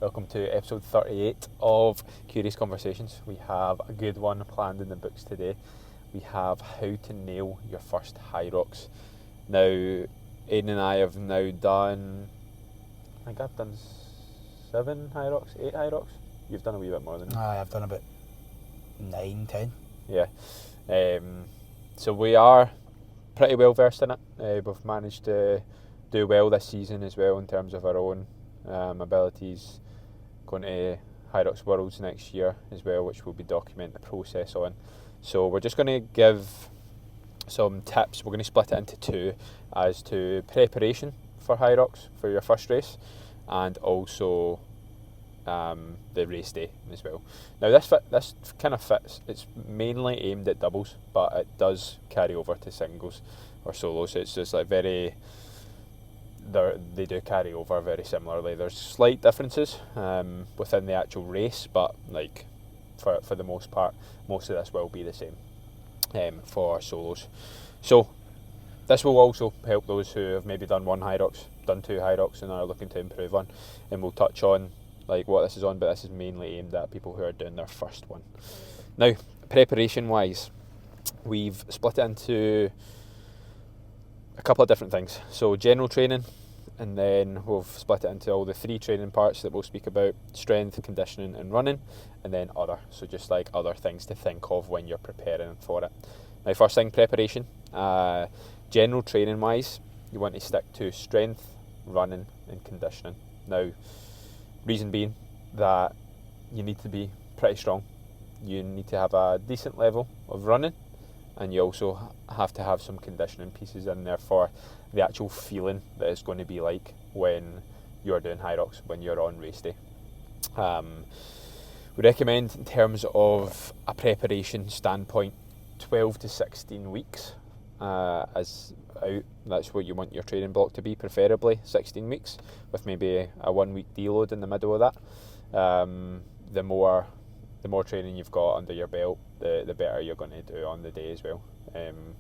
Welcome to episode 38 of Curious Conversations. We have a good one planned in the books today. We have how to nail your first Hyrox. Now, Aidan and I have now done, I think I've done 7 Hyrox, 8 Hyrox. You've done a wee bit more than me. I've done about 9, 10. Yeah. So we are pretty well versed in it. We've managed to do well this season as well in terms of our own abilities. Going to Hyrox Worlds next year as well, which we'll be documenting the process on. So we're just going to give some tips. We're going to split it into 2 as to preparation for Hyrox for your first race, and also the race day as well. Now this kind of fits. It's mainly aimed at doubles, but it does carry over to singles or solos. It's just like they do carry over very similarly. There's slight differences within the actual race, but like for the most part, most of this will be the same for solos. So this will also help those who have maybe done 1 Hyrox, done 2 Hyrox, and are looking to improve on. And we'll touch on like what this is on, but this is mainly aimed at people who are doing their first one. Now, preparation wise, we've split it into a couple of different things. So general training, and then we've split it into all the 3 training parts that we'll speak about: strength, conditioning and running, and then other. So just like other things to think of when you're preparing for it. Now, first thing, preparation. General training wise, you want to stick to strength, running and conditioning. Now, reason being that you need to be pretty strong. You need to have a decent level of running, and you also have to have some conditioning pieces in there for the actual feeling that it's going to be like when you're doing Hyrox, when you're on race day. We recommend, in terms of a preparation standpoint, 12 to 16 weeks as out. That's what you want your training block to be, preferably 16 weeks, with maybe a 1 week deload in the middle of that. The more training you've got under your belt, the better you're going to do on the day as well,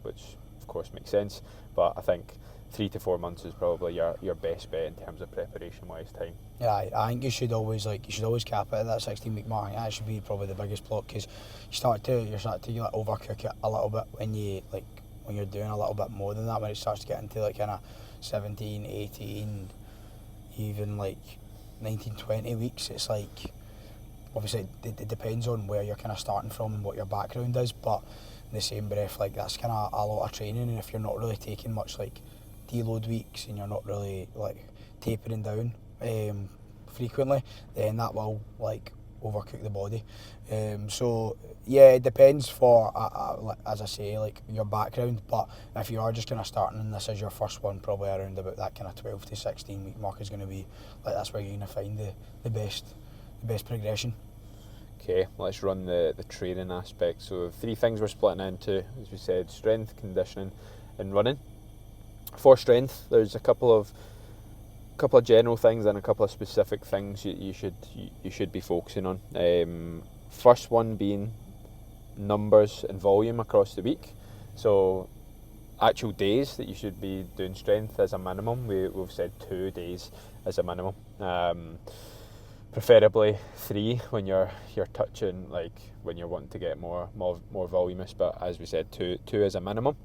which of course makes sense. But I think 3 to 4 months is probably your best bet in terms of preparation wise time. Yeah, I think you should always cap it at that 16-week mark. That should be probably the biggest block, because you start to like overcook it a little bit when you're doing a little bit more than that, when it starts to get into like kind of 17, 18, even like 19, 20 weeks. It's like, obviously it depends on where you're kind of starting from and what your background is, but in the same breath, like that's kind of a lot of training, and if you're not really taking much like deload weeks and you're not really like tapering down frequently, then that will like overcook the body. So yeah, it depends for as I say, like your background, but if you are just kind of starting and this is your first one, probably around about that kind of 12 to 16 week mark is going to be like, that's where you're going to find the best progression. Okay, let's run the training aspect. So 3 things we're splitting into, as we said: strength, conditioning and running. For strength, there's a couple of general things and a couple of specific things you should be focusing on. First one being numbers and volume across the week. So actual days that you should be doing strength as a minimum. We've said 2 days as a minimum. Preferably 3 when you're touching, like when you're wanting to get more voluminous, but as we said, 2 as a minimum.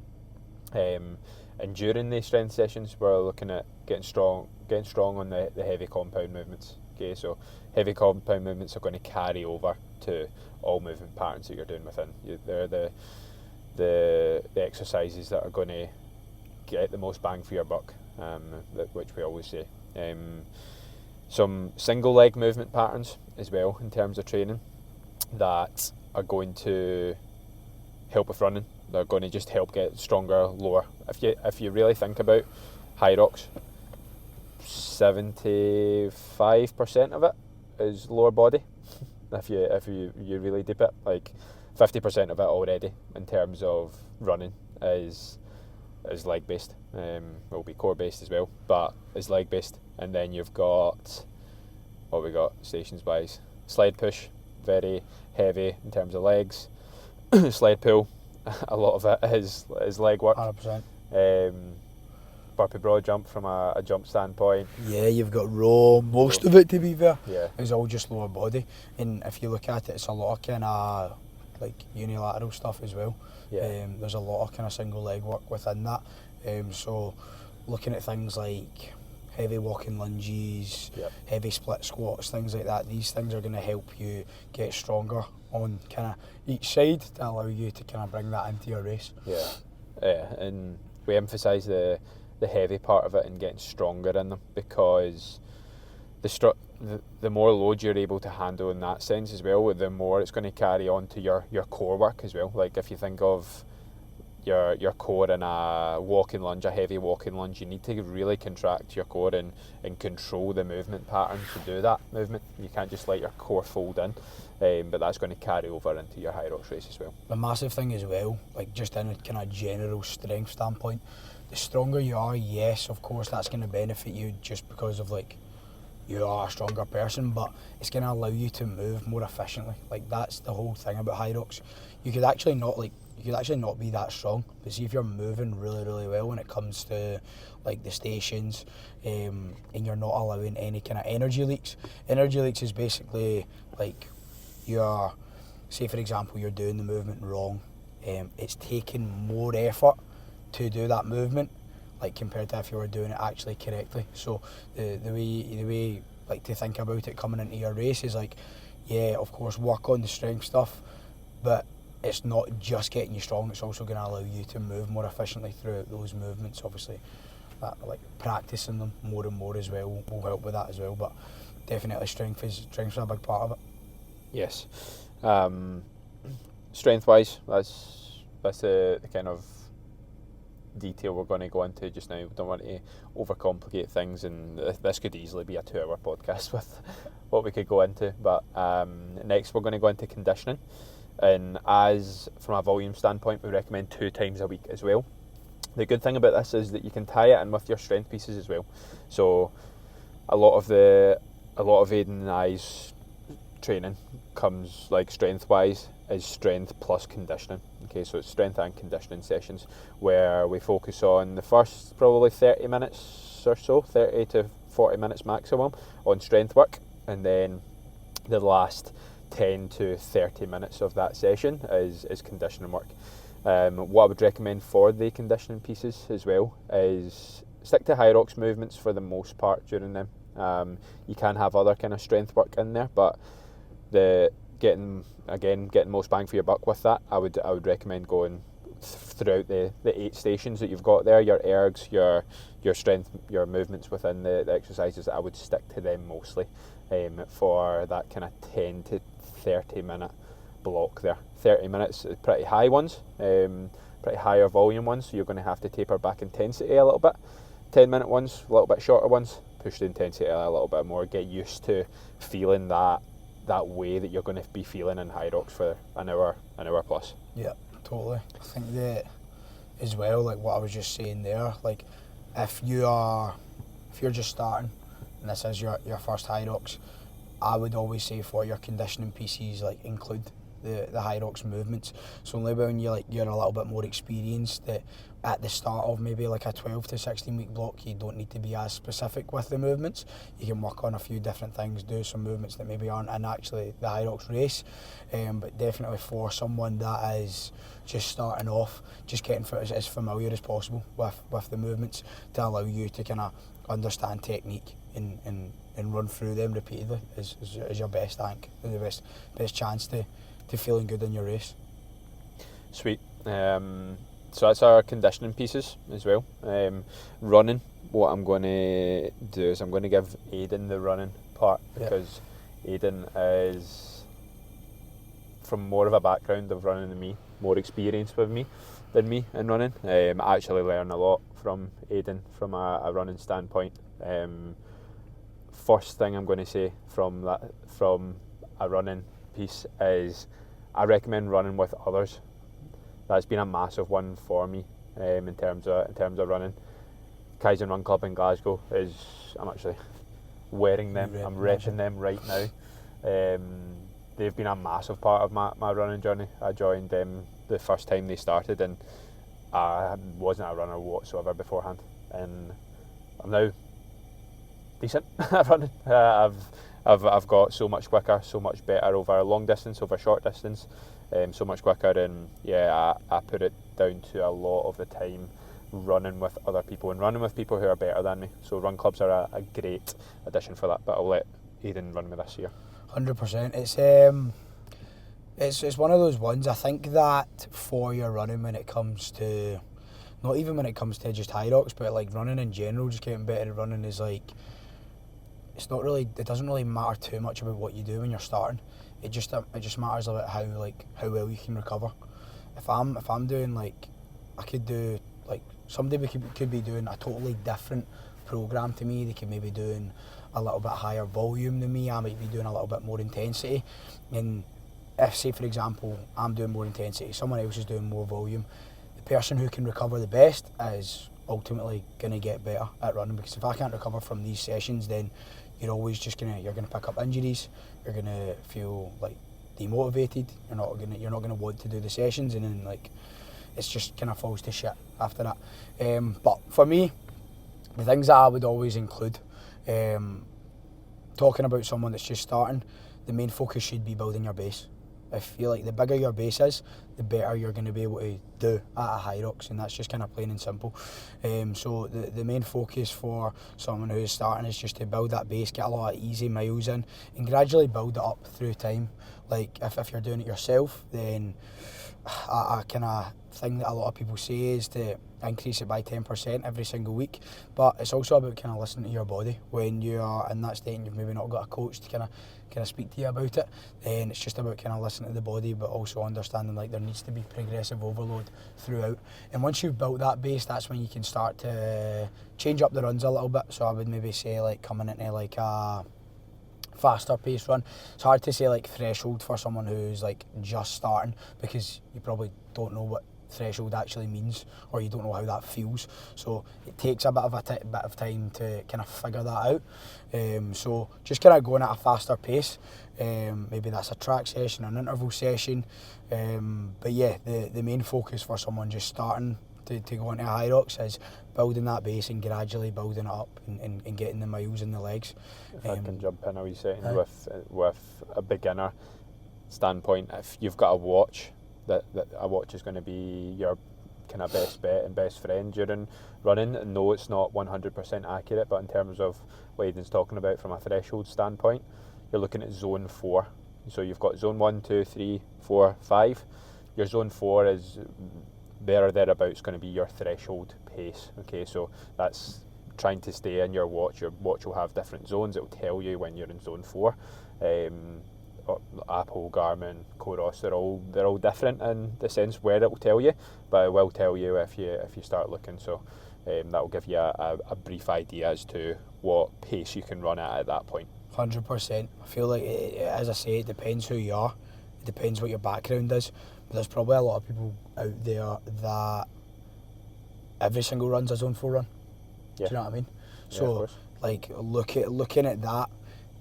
And during the strength sessions, we're looking at getting strong on the heavy compound movements. Okay, so heavy compound movements are going to carry over to all movement patterns that you're doing within. They're the exercises that are going to get the most bang for your buck, which we always say. Some single leg movement patterns as well in terms of training that are going to help with running. They're going to just help get stronger lower. If you really think about Hyrox, 75% of it is lower body. if you really deep it, like 50% of it already in terms of running is leg based. Will be core based as well, but is leg based. And then you've got what we got stations wise: sled push, very heavy in terms of legs. Sled pull, a lot of it is leg work. 100%. burpee broad jump from a jump standpoint. Yeah, you've got row, most of it to be fair, Yeah. is all just lower body. And if you look at it, it's a lot of kind of like unilateral stuff as well. Yeah. There's a lot of kind of single leg work within that. So looking at things like heavy walking lunges, Yep. heavy split squats, things like that, these things are going to help you get stronger on kind of each side to allow you to kind of bring that into your race. Yeah, and we emphasise the heavy part of it and getting stronger in them, because the more load you're able to handle in that sense as well, the more it's going to carry on to your core work as well. Like if you think of your core in a walking lunge, a heavy walking lunge, you need to really contract your core and control the movement pattern to do that movement. You can't just let your core fold in, but that's going to carry over into your Hyrox race as well. The massive thing as well, like just in a kind of general strength standpoint, the stronger you are, yes, of course that's going to benefit you just because of like you are a stronger person, but it's going to allow you to move more efficiently. Like that's the whole thing about Hyrox. You could actually not be that strong, but see if you're moving really, really well when it comes to like the stations, and you're not allowing any kind of energy leaks. Energy leaks is basically like say for example you're doing the movement wrong, it's taking more effort to do that movement, like compared to if you were doing it actually correctly. So the way like to think about it coming into your race is like, yeah, of course work on the strength stuff, but it's not just getting you strong, it's also going to allow you to move more efficiently throughout those movements. Obviously that, like practicing them more and more as well will help with that as well, but definitely strength is a big part of it. Yes. Strength wise, that's the kind of detail we're going to go into just now. We don't want to overcomplicate things, and this could easily be a 2-hour podcast with what we could go into. But next we're going to go into conditioning, and as from a volume standpoint we recommend 2 times a week as well. The good thing about this is that you can tie it in with your strength pieces as well. So a lot of Aidan and I's training comes, like strength wise, is strength plus conditioning. Okay, so it's strength and conditioning sessions where we focus on the first probably 30 minutes or so, 30 to 40 minutes maximum on strength work, and then the last 10 to 30 minutes of that session is conditioning work. What I would recommend for the conditioning pieces as well is stick to Hyrox movements for the most part during them. You can have other kind of strength work in there, but getting most bang for your buck with that, I would recommend going throughout the 8 stations that you've got there, your ergs, your strength, your movements within the exercises. I would stick to them mostly for that kind of 10 to 30 minute block there. 30 minutes is pretty high ones, pretty higher volume ones, so you're going to have to taper back intensity a little bit. 10-minute ones, a little bit shorter ones, push the intensity a little bit more, get used to feeling that way that you're going to be feeling in Hyrox for an hour plus. Yeah, totally. I think that as well, like what I was just saying there, like if you're just starting and this is your first Hyrox, I would always say for your conditioning pieces, like include the Hyrox movements. So only when you're a little bit more experienced, that at the start of maybe like a 12 to 16 week block, you don't need to be as specific with the movements. You can work on a few different things, do some movements that maybe aren't in actually the Hyrox race, but definitely for someone that is just starting off, just getting as familiar as possible with the movements to allow you to kind of understand technique and run through them repeatedly is your best, I think, the best chance to feeling good in your race. Sweet. So that's our conditioning pieces as well. Running, what I'm going to do is I'm going to give Aidan the running part, because Aidan is from more of a background of running than me, more experienced than me in running. I actually learn a lot from Aidan from a running standpoint. First thing I'm going to say from a running piece is I recommend running with others. That's been a massive one for me in terms of running. Kaizen Run Club in Glasgow I'm actually wearing them. I'm repping them right now. They've been a massive part of my running journey. I joined them the first time they started, and I wasn't a runner whatsoever beforehand. and I'm now decent at running. I've got so much quicker, so much better over long distance, over short distance, so much quicker, and I put it down to a lot of the time running with other people and running with people who are better than me. So run clubs are a great addition for that, but I'll let Aidan run me this year. 100%. It's one of those ones. I think that for your running, when it comes to, not even when it comes to just Hyrox, but like running in general, just getting better at running is like, it doesn't really matter too much about what you do when you're starting. It just matters about how well you can recover. If I'm doing like, I could do like, somebody could be doing a totally different program to me. They could maybe doing a little bit higher volume than me. I might be doing a little bit more intensity. And if, say for example, I'm doing more intensity, someone else is doing more volume, the person who can recover the best is ultimately going to get better at running. Because if I can't recover from these sessions, then you're always just gonna pick up injuries. You're gonna feel like demotivated. You're not gonna want to do the sessions, and then like it's just kind of falls to shit after that. But for me, the things that I would always include, talking about someone that's just starting, the main focus should be building your base. I feel like the bigger your base is, the better you're going to be able to do at a Hyrox, and that's just kind of plain and simple. So the main focus for someone who's starting is just to build that base, get a lot of easy miles in, and gradually build it up through time. Like if you're doing it yourself, then a kind of thing that a lot of people say is to increase it by 10% every single week. But it's also about kind of listening to your body when you are in that state and you've maybe not got a coach to kind of speak to you about it. Then it's just about kind of listening to the body, but also understanding like there needs to be progressive overload throughout. And once you've built that base, that's when you can start to change up the runs a little bit. So I would maybe say like coming into like a faster pace run. It's hard to say like threshold for someone who's like just starting, because you probably don't know what threshold actually means, or you don't know how that feels. So it takes a bit of time to kind of figure that out. So just kind of going at a faster pace. Maybe that's a track session, an interval session. But yeah, the main focus for someone just starting to go into a Hyrox is building that base and gradually building it up and getting the miles in the legs. If I can jump in a wee second with a beginner standpoint, if you've got a watch, that a watch is going to be your kind of best bet and best friend during running. No, it's not 100% accurate, but in terms of what Aidan's talking about from a threshold standpoint, you're looking at zone 4. So you've got zone 1, 2, 3, 4, 5. Your zone 4 is there or thereabouts going to be your threshold pace. Okay, so that's trying to stay in your watch. Your watch will have different zones. It will tell you when you're in zone 4. Apple, Garmin, Coros, they're all different in the sense where it will tell you, but it will tell you if you start looking. So that will give you a brief idea as to what pace you can run at that point. 100%. I feel like, as I say, it depends who you are. It depends what your background is. But there's probably a lot of people out there that every single run's a zone 4 run. Yeah. Do you know what I mean? Yeah, so, like, looking at that,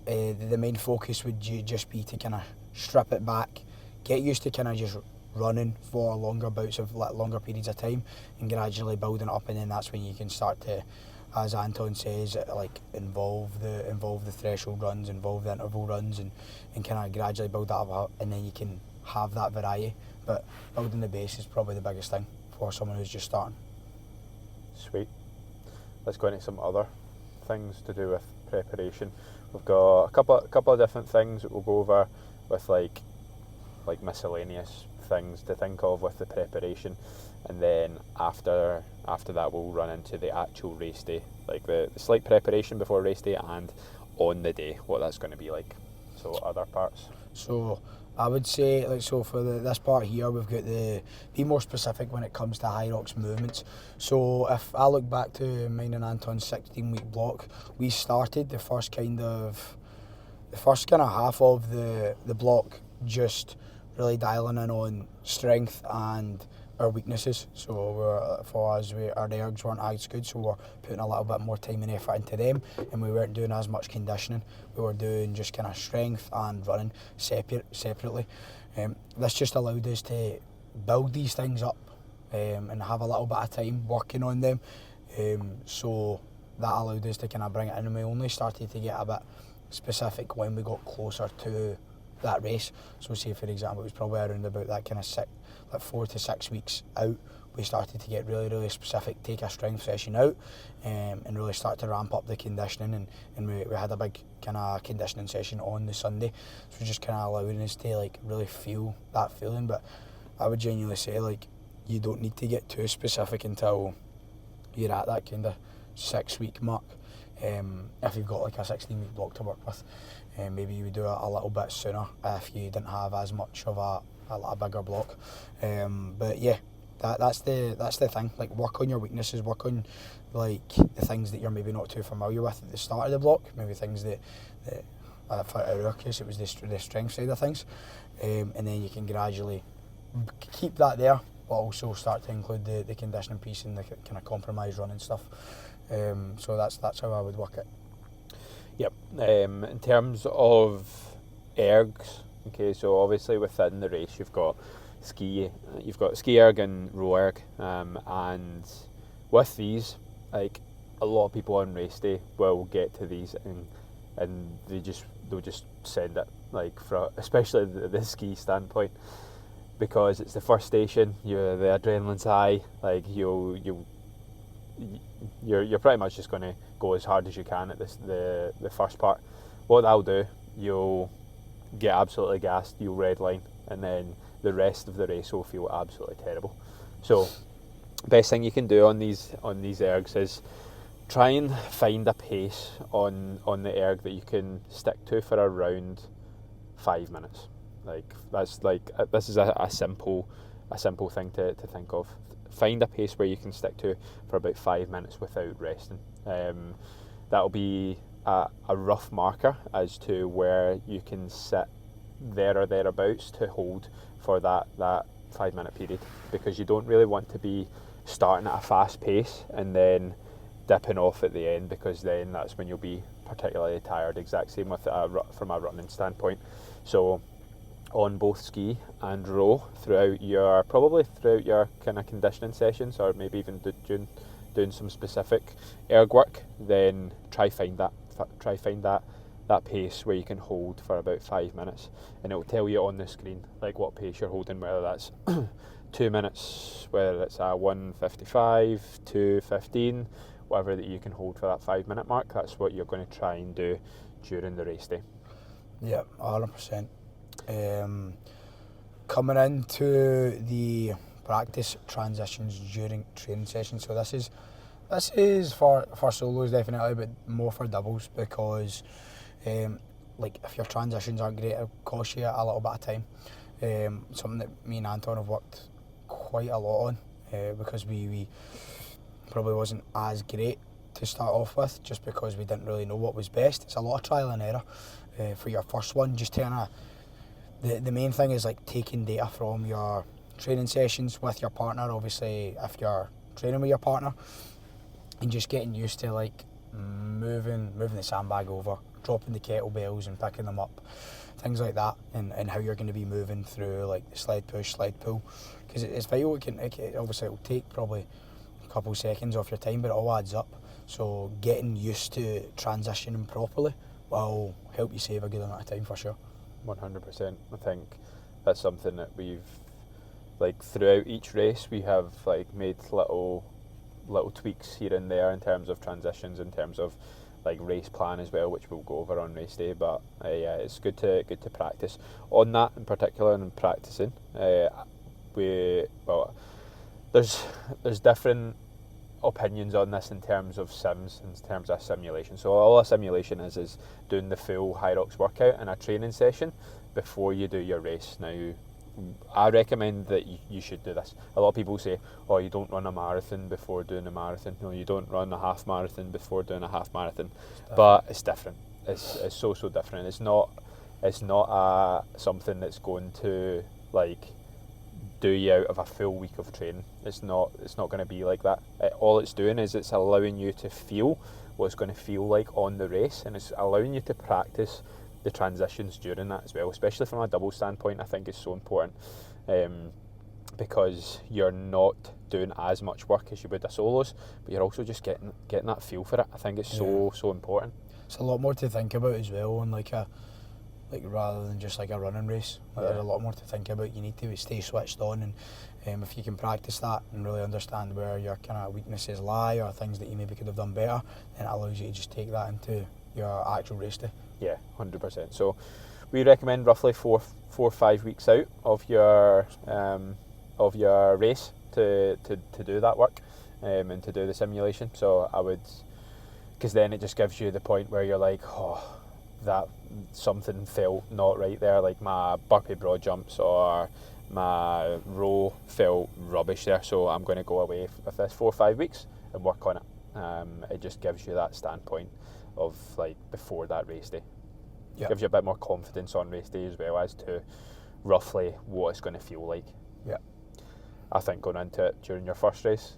the main focus would just be to kind of strip it back, get used to kind of just running for longer bouts of longer periods of time, and gradually building it up, and then that's when you can start to, as Anton says, like involve the threshold runs, involve the interval runs, and kind of gradually build that up, and then you can have that variety. But building the base is probably the biggest thing for someone who's just starting. Sweet. Let's go into some other things to do with preparation. We've got a couple of different things that we'll go over with like miscellaneous things to think of with the preparation, and then after that we'll run into the actual race day, like the slight preparation before race day and on the day, what that's going to be like. So other parts. So I would say, like, so for this part here, we've got be more specific when it comes to Hyrox movements. So if I look back to mine and Anton's 16-week block, we started the first kind of half of the block just really dialing in on strength and our weaknesses. So for us, our ergs weren't as good, so we're putting a little bit more time and effort into them, and we weren't doing as much conditioning. We were doing just kind of strength and running separately. This just allowed us to build these things up and have a little bit of time working on them. So that allowed us to kind of bring it in, and we only started to get a bit specific when we got closer to that race. So say for example, it was probably around about that kind of 4 to 6 weeks out, we started to get really specific, take a strength session out, and really start to ramp up the conditioning, and we had a big kind of conditioning session on the Sunday, so just kind of allowing us to like really feel that feeling. But I would genuinely say like you don't need to get too specific until you're at that kind of 6 week mark. If you've got like a 16-week block to work with, maybe you would do it a little bit sooner if you didn't have as much of a bigger block. But yeah, that's the thing. Like, work on your weaknesses, work on like the things that you're maybe not too familiar with at the start of the block. Maybe things that for our case it was the strength side of things, and then you can gradually keep that there, but also start to include the conditioning piece and the kind of compromise running stuff. So that's how I would work it. Yep. In terms of ergs, okay, so obviously within the race you've got ski erg and row erg, and with these, like, a lot of people on race day will get to these and they'll just send it, like, especially the ski standpoint, because it's the first station. The adrenaline's high, like you're pretty much just going to go as hard as you can at the first part. What that'll do, you'll get absolutely gassed, you'll redline, and then the rest of the race will feel absolutely terrible. So best thing you can do on these ergs is try and find a pace on the erg that you can stick to for around 5 minutes. Like, that's like, this is a simple thing to think of. Find a pace where you can stick to for about 5 minutes without resting. That'll be a rough marker as to where you can sit there or thereabouts to hold for that 5 minute period, because you don't really want to be starting at a fast pace and then dipping off at the end, because then that's when you'll be particularly tired. Exact same with from a running standpoint. So on both ski and row, throughout your kind of conditioning sessions, or maybe even doing some specific erg work, then try find that pace where you can hold for about 5 minutes, and it will tell you on the screen like what pace you're holding, whether that's 2 minutes, whether it's a 1:55, 2:15, whatever that you can hold for that 5 minute mark. That's what you're going to try and do during the race day. Yeah, 100%. Coming into the practice transitions during training sessions, so this is for solos definitely, but more for doubles, because like, if your transitions aren't great, it'll cost you a little bit of time. Something that me and Anton have worked quite a lot on, because we probably wasn't as great to start off with, just because we didn't really know what was best. It's a lot of trial and error for your first one. Just kind of the main thing is like taking data from your training sessions with your partner, obviously if you're training with your partner, and just getting used to like moving the sandbag over, dropping the kettlebells and picking them up, things like that, and how you're going to be moving through like the sled push, sled pull, because it's vital. Obviously it'll take probably a couple seconds off your time, but it all adds up. So getting used to transitioning properly will help you save a good amount of time for sure. 100%. I think that's something that we've, like, throughout each race we have like made little tweaks here and there in terms of transitions, in terms of like race plan as well, which we'll go over on race day. But yeah, it's good to practice on that in particular, and practicing. There's different opinions on this in terms of sims, in terms of simulation. So all a simulation is doing the full Hyrox workout in a training session before you do your race. Now, I recommend that you should do this. A lot of people say, oh, you don't run a marathon before doing a marathon. No, you don't run a half marathon before doing a half marathon. But it's different. It's so different. It's not something that's going to like do you out of a full week of training. It's not going to be like that. All it's doing is it's allowing you to feel what it's going to feel like on the race, and it's allowing you to practice the transitions during that as well, especially from a double standpoint. I think it's so important. because you're not doing as much work as you would a solos, but you're also just getting that feel for it. I think it's so important. It's a lot more to think about as well, and rather than just like a running race, there's a lot more to think about. You need to stay switched on, and if you can practice that and really understand where your kind of weaknesses lie or things that you maybe could have done better, then it allows you to just take that into your actual race day. Yeah, 100%. So we recommend roughly 4 or 5 weeks out of your race to do that work and to do the simulation. So I would, because then it just gives you the point where you're like, oh, that something felt not right there, like my burpee broad jumps or my row felt rubbish there, so I'm going to go away with this 4 or 5 weeks and work on it. It just gives you that standpoint of like before that race day. Yep. Gives you a bit more confidence on race day as well as to roughly what it's going to feel like. Yeah. I think going into it during your first race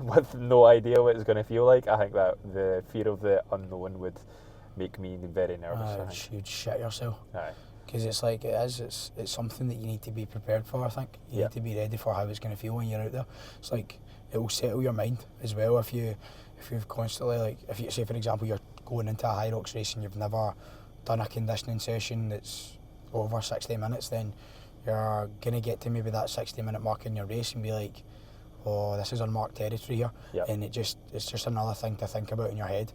with no idea what it's going to feel like, I think that the fear of the unknown would make me very nervous. You'd shit yourself. Aye. Because it's something that you need to be prepared for. I think you need to be ready for how it's going to feel when you're out there. It's like it will settle your mind as well if you've constantly, like, if you say for example you're going into a Hyrox race and you've never done a conditioning session that's over 60 minutes, then you're going to get to maybe that 60-minute mark in your race and be like, oh, this is unmarked territory here. Yep. And it's just another thing to think about in your head.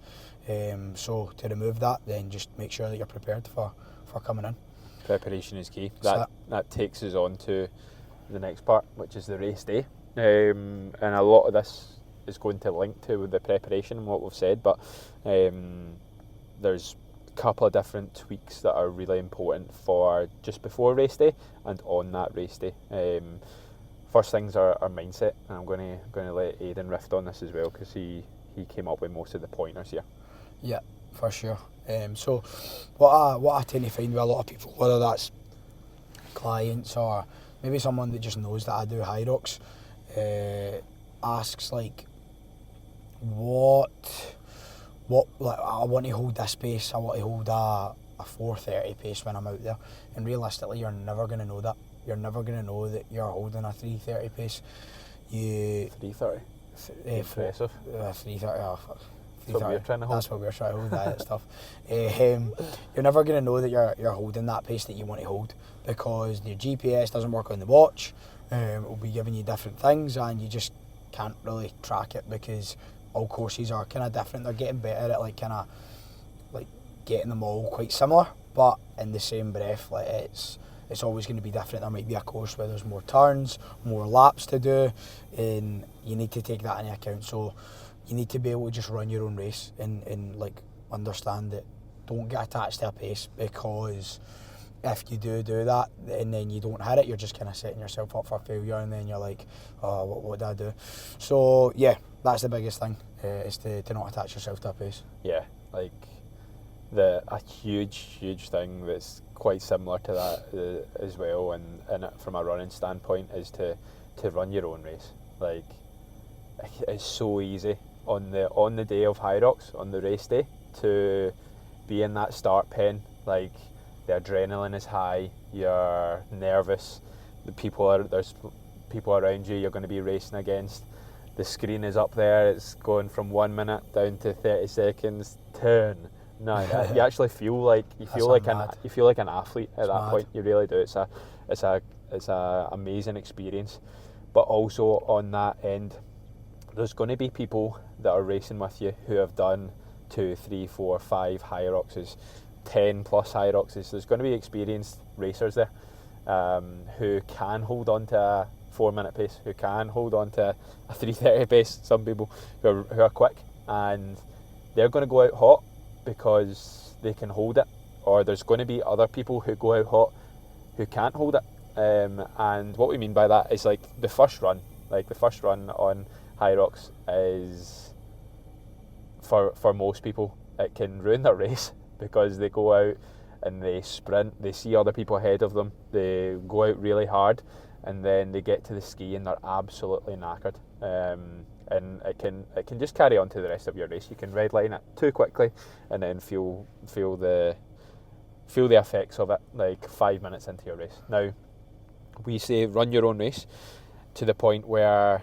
So to remove that, then just make sure that you're prepared for coming in. Preparation is key. So That takes us on to the next part, which is the race day. And a lot of this is going to link to the preparation and what we've said, but there's a couple of different tweaks that are really important for just before race day and on that race day. First things are mindset, and I'm going to let Aidan riff on this as well because he came up with most of the pointers here. Yeah, for sure. So what I tend to find with a lot of people, whether that's clients or maybe someone that just knows that I do Hyrox, asks like, what like, I want to hold this pace, I want to hold a 4:30 pace when I'm out there, and realistically you're never going to know that. You're never going to know that you're holding a 3:30 pace. 3:30? Impressive. 3:30, oh fuck. That's what we're trying to hold. That's what we're trying to hold, that stuff. You're never going to know that you're holding that pace that you want to hold, because your GPS doesn't work on the watch. It will be giving you different things and you just can't really track it because all courses are kind of different. They're getting better at like getting them all quite similar, but in the same breath, like it's always going to be different. There might be a course where there's more turns, more laps to do, and you need to take that into account. So you need to be able to just run your own race and like understand that. Don't get attached to a pace, because if you do that and then you don't hit it, you're just kind of setting yourself up for failure, and then you're like, oh, what did I do? So yeah, that's the biggest thing, is to not attach yourself to a pace. Yeah, like a huge thing that's quite similar to that as well, and from a running standpoint, is to run your own race. Like, it's so easy on the day of Hyrox, on the race day, to be in that start pen. Like, the adrenaline is high, you're nervous, there's people around you you're going to be racing against. The screen is up there, it's going from 1 minute down to 30 seconds, turn 9. You actually feel like an athlete at that point. You really do. It's a amazing experience. But also on that end, there's going to be people that are racing with you who have done 2, 3, 4, 5 Hyroxes, 10 plus Hyroxes. There's going to be experienced racers there who can hold on to a 4-minute pace, who can hold on to a 3:30 pace. Some people who are quick, and they're going to go out hot because they can hold it. Or there's going to be other people who go out hot who can't hold it. And what we mean by that is, like, the first run on Hyrox is, for most people, it can ruin their race, because they go out and they sprint, they see other people ahead of them, they go out really hard, and then they get to the ski and they're absolutely knackered. And it can just carry on to the rest of your race. You can redline it too quickly and then feel the effects of it like 5 minutes into your race. Now, we say run your own race to the point where,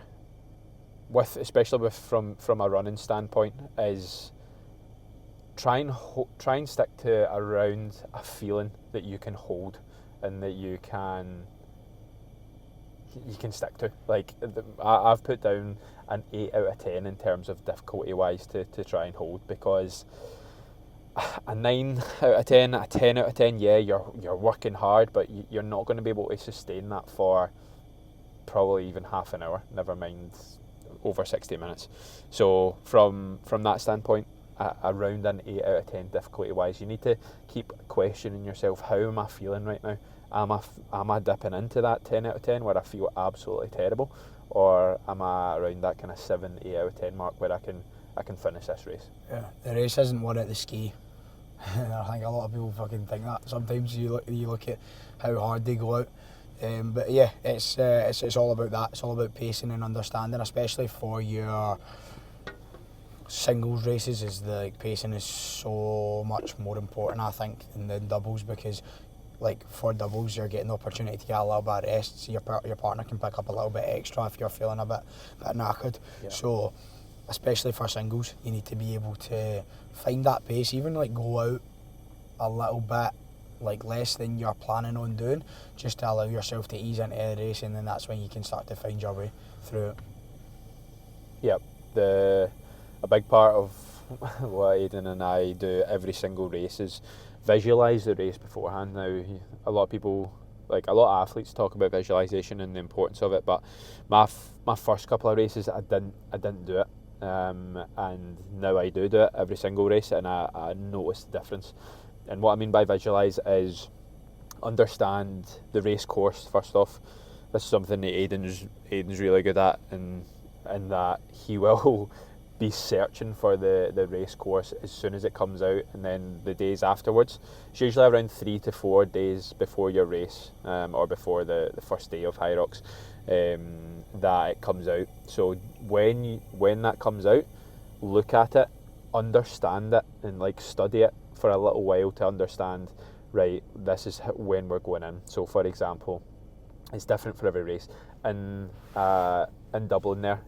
especially from a running standpoint, is try and stick to around a feeling that you can hold and that you can stick to. Like, I've put down an 8 out of 10 in terms of difficulty wise to try and hold, because a 9 out of 10, a 10 out of 10, yeah, you're working hard, but you're not going to be able to sustain that for probably even half an hour, never mind over 60 minutes. So from that standpoint, around an 8 out of 10 difficulty wise, you need to keep questioning yourself, how am I feeling right now? Am I dipping into that 10 out of 10 where I feel absolutely terrible, or am I around that kind of 7, 8 out of 10 mark where I can finish this race? Yeah, the race isn't won at the ski. I think a lot of people fucking think that. Sometimes you look at how hard they go out, but yeah, it's all about that. It's all about pacing and understanding, especially for your singles races. Pacing is so much more important, I think, than doubles, because like for doubles you're getting the opportunity to get a little bit of rest, so your partner can pick up a little bit extra if you're feeling a bit knackered. Yeah. So especially for singles, you need to be able to find that pace, even like go out a little bit like less than you're planning on doing, just to allow yourself to ease into the race, and then that's when you can start to find your way through it. Yep, a big part of what Aidan and I do every single race is visualise the race beforehand. Now, a lot of people, like a lot of athletes, talk about visualisation and the importance of it, but my first couple of races I didn't do it, and now I do it every single race, and I notice the difference. And what I mean by visualise is understand the race course first off. This is something that Aidan's really good at, and that he will be searching for the race course as soon as it comes out, and then the days afterwards. It's usually around 3 to 4 days before your race, or before the first day of Hyrox, that it comes out. So when that comes out, look at it, understand it, and like study it for a little while to understand, right, this is when we're going in. So for example, it's different for every race. In Dublin there,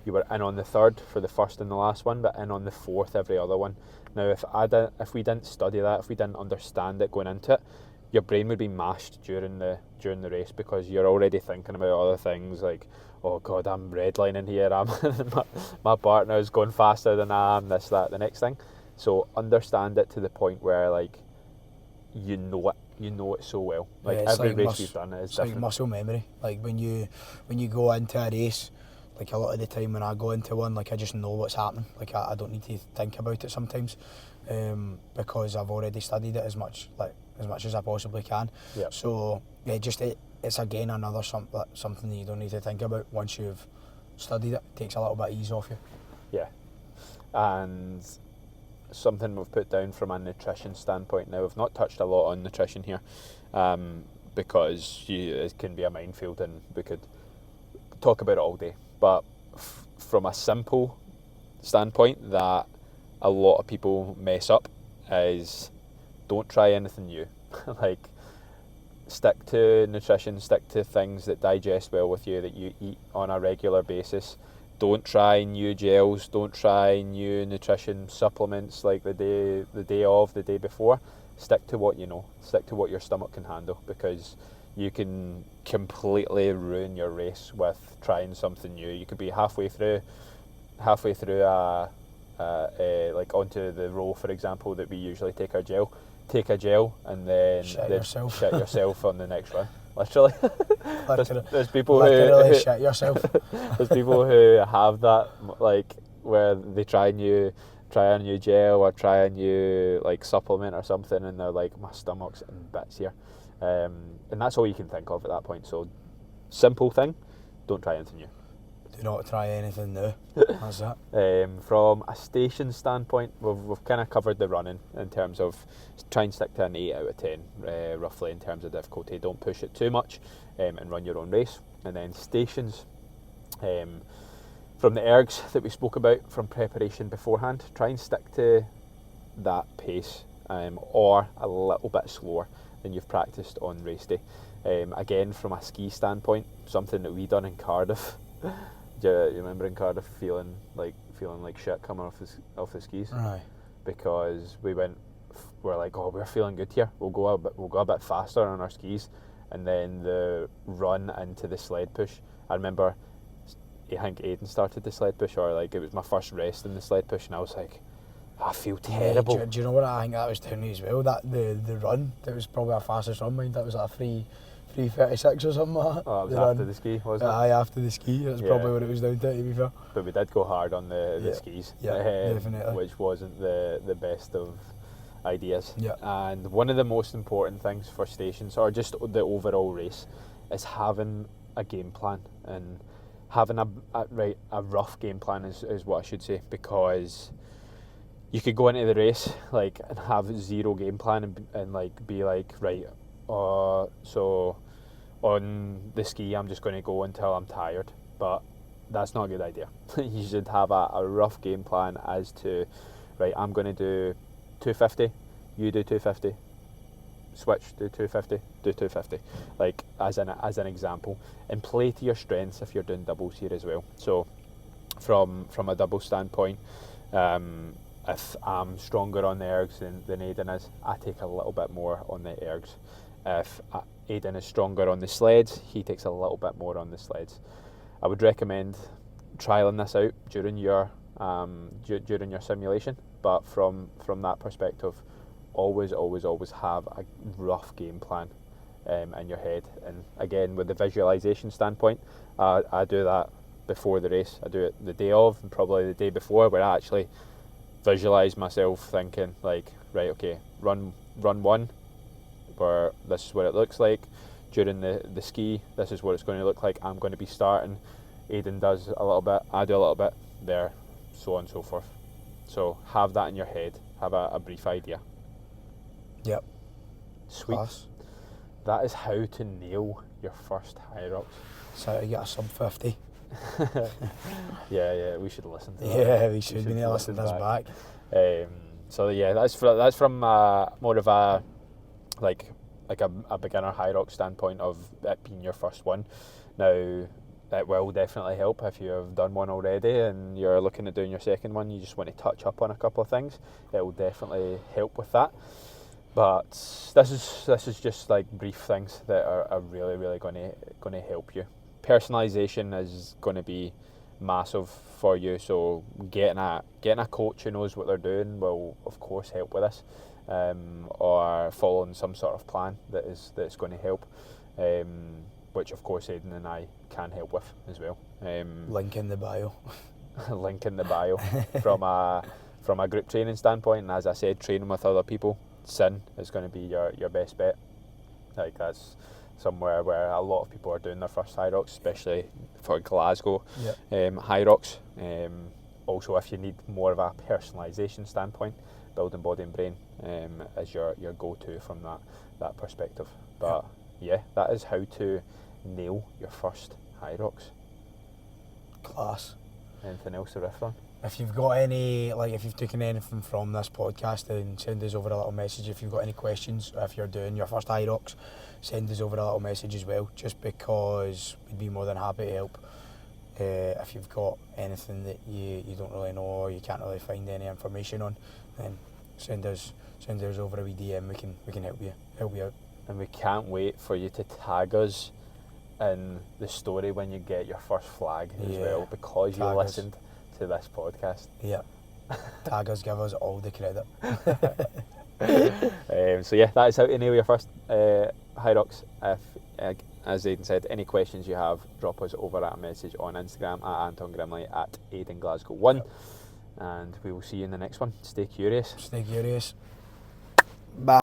you were in on the 3rd for the first and the last one, but in on the 4th every other one. Now, if we didn't study that, if we didn't understand it going into it, your brain would be mashed during the race, because you're already thinking about other things like, oh god, I'm redlining here, my partner's going faster than I am, this, that, the next thing. So understand it to the point where like you know it so well. Like, yeah, every race we've done is different. It's like muscle memory. Like when you go into a race, like a lot of the time when I go into one, like I just know what's happening. Like I don't need to think about it sometimes, because I've already studied it as much as I possibly can. Yep. So yeah, it's again another something that you don't need to think about once you've studied it. It takes a little bit of ease off you. Yeah, and something we've put down from a nutrition standpoint. Now, we've not touched a lot on nutrition here, because it can be a minefield and we could talk about it all day. But from a simple standpoint that a lot of people mess up is, don't try anything new. Like, stick to nutrition, stick to things that digest well with you, that you eat on a regular basis. Don't try new gels, don't try new nutrition supplements like the day before. Stick to what you know, stick to what your stomach can handle, because you can completely ruin your race with trying something new. You could be halfway through like onto the row, for example, that we usually take a gel and then shit yourself on the next run. Literally. There's people who shit yourself. There's people who have that, like, where they try a new gel or try a new like supplement or something, and they're like, my stomach's in bits here, and that's all you can think of at that point. So, simple thing, don't try anything new. Do not try anything new. That's that. From a station standpoint, we've kind of covered the running in terms of try and stick to an 8 out of 10, roughly, in terms of difficulty. Don't push it too much, and run your own race. And then stations, from the ergs that we spoke about from preparation beforehand, try and stick to that pace, or a little bit slower. than you've practiced on race day. Again, from a ski standpoint, something that we done in Cardiff. Do you remember in Cardiff feeling like shit coming off the skis? Aye. Because we're like, oh, we're feeling good here. We'll go a bit faster on our skis, and then the run into the sled push. I remember, I think Aidan started the sled push, or like it was my first rest in the sled push, and I was like, I feel terrible. Do you know what I think that was down as well? That the run, that was probably our fastest run. Mind that was like a 3:36 or something like that. Oh, it was after the ski, wasn't it? Aye, after the ski. That's probably what it was down to be fair. But we did go hard on the skis, definitely. which wasn't the best of ideas. Yeah. And one of the most important things for stations, or just the overall race, is having a game plan, and having a rough game plan is what I should say, because you could go into the race like and have zero game plan and like be like, right, so on the ski I'm just going to go until I'm tired, but that's not a good idea. You should have a rough game plan as to, right, I'm going to do 250, you do 250, switch, do 250, do 250, like as an example, and play to your strengths if you're doing doubles here as well. So from a double standpoint, if I'm stronger on the ergs than Aidan is, I take a little bit more on the ergs. If Aidan is stronger on the sleds, he takes a little bit more on the sleds. I would recommend trialling this out during your simulation, but from that perspective, always have a rough game plan in your head. And again, with the visualization standpoint, I do that before the race. I do it the day of and probably the day before, where I actually visualise myself thinking like, right, okay, run one, where this is what it looks like. During the ski, this is what it's going to look like. I'm going to be starting. Aidan does a little bit, I do a little bit there, so on and so forth. So have that in your head, have a brief idea. Yep. Sweet. Class. That is how to nail your first Hyrox. So you get a sub 50. yeah, we should listen to that. Yeah, we should be listening to us back. So yeah, that's from more of a like a beginner Hyrox standpoint of it being your first one. Now, it will definitely help if you have done one already and you're looking at doing your second one. You just want to touch up on a couple of things. It will definitely help with that. But this is just like brief things that are really going to help you. Personalisation is going to be massive for you. So getting a coach who knows what they're doing will of course help with this. Or following some sort of plan that's going to help, which of course Aidan and I can help with as well. Link in the bio. Link in the bio. From a group training standpoint, and as I said, training with other people, Sin is going to be your best bet. Like that's somewhere where a lot of people are doing their first Hyrox, especially for Glasgow. Yep. Hyrox. Also, if you need more of a personalisation standpoint, Building Body and Brain is your go-to from that perspective. But yeah, that is how to nail your first Hyrox. Class. Anything else to riff on? If you've got any, like if you've taken anything from this podcast, then send us over a little message. If you've got any questions, if you're doing your first Hyrox, send us over a little message as well, just because we'd be more than happy to help. If you've got anything that you don't really know or you can't really find any information on, then send us over a wee DM. We can help you out. And we can't wait for you to tag us in the story when you get your first flag as well, because you listened to this podcast. Yeah. Tag us, give us all the credit. So yeah, that is how to nail your first Hyrox. If, as Aidan said, any questions you have, drop us over a message on Instagram at Anton Grimley, at AidanGlasgow1. Yep. And we will see you in the next one. Stay curious. Bye.